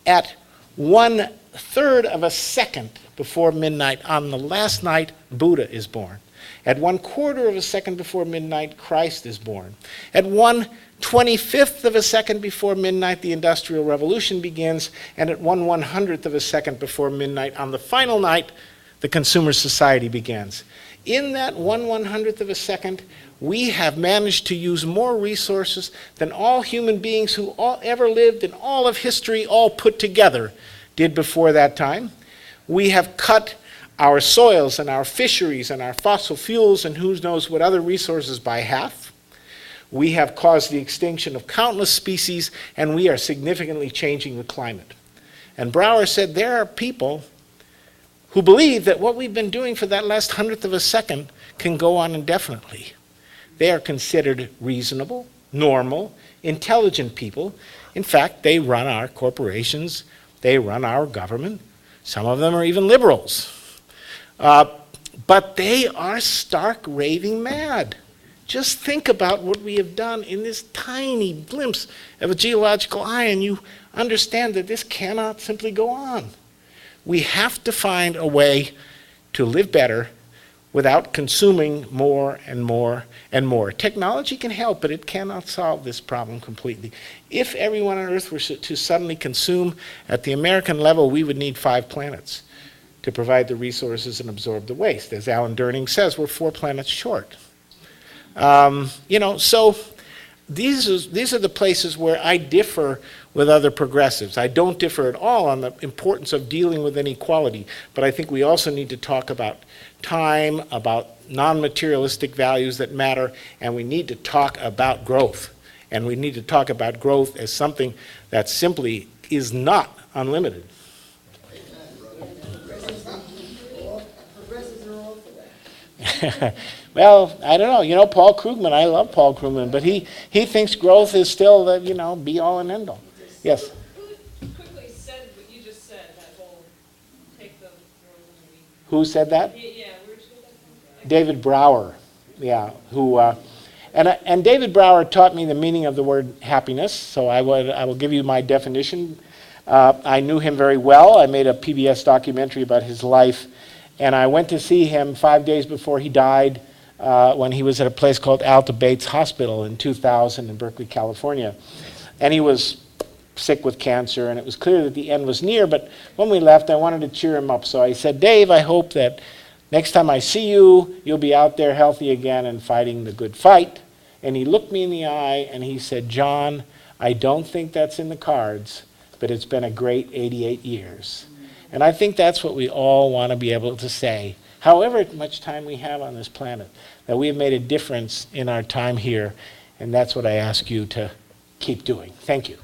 At 1/3 of a second before midnight on the last night, Buddha is born. At 1/4 of a second before midnight, Christ is born. At 1/25 of a second before midnight, the Industrial Revolution begins, and at 1/100th of a second before midnight, on the final night, the Consumer Society begins. In that 1/100th of a second, we have managed to use more resources than all human beings who ever lived in all of history, all put together, did before that time. We have cut our soils and our fisheries and our fossil fuels and who knows what other resources by half. We have caused the extinction of countless species, and we are significantly changing the climate. And Brower said there are people who believe that what we've been doing for that last 100th of a second can go on indefinitely. They are considered reasonable, normal, intelligent people. In fact, they run our corporations, they run our government. Some of them are even liberals. But they are stark raving mad. Just think about what we have done in this tiny glimpse of a geological eye, and you understand that this cannot simply go on. We have to find a way to live better without consuming more and more and more. Technology can help, but it cannot solve this problem completely. If everyone on Earth were to suddenly consume at the American level, we would need 5 planets to provide the resources and absorb the waste. As Alan Durning says, we're 4 planets short. So these are the places where I differ with other progressives. I don't differ at all on the importance of dealing with inequality, but I think we also need to talk about time, about non-materialistic values that matter, and we need to talk about growth. And we need to talk about growth as something that simply is not unlimited. Well, I don't know. Paul Krugman, I love Paul Krugman, but he thinks growth is still the, be all and end all. Yes? Who quickly said what you just said, that whole take the growth and we... Who said that? Yeah, where did you get that from? David Brower, yeah, and David Brower taught me the meaning of the word happiness, so I will give you my definition. I knew him very well. I made a PBS documentary about his life, and I went to see him 5 days before he died when he was at a place called Alta Bates Hospital in 2000 in Berkeley, California. And he was sick with cancer, and it was clear that the end was near, but when we left, I wanted to cheer him up. So I said, Dave, I hope that next time I see you, you'll be out there healthy again and fighting the good fight. And he looked me in the eye, and he said, John, I don't think that's in the cards, but it's been a great 88 years. And I think that's what we all want to be able to say, however much time we have on this planet, that we have made a difference in our time here, and that's what I ask you to keep doing. Thank you.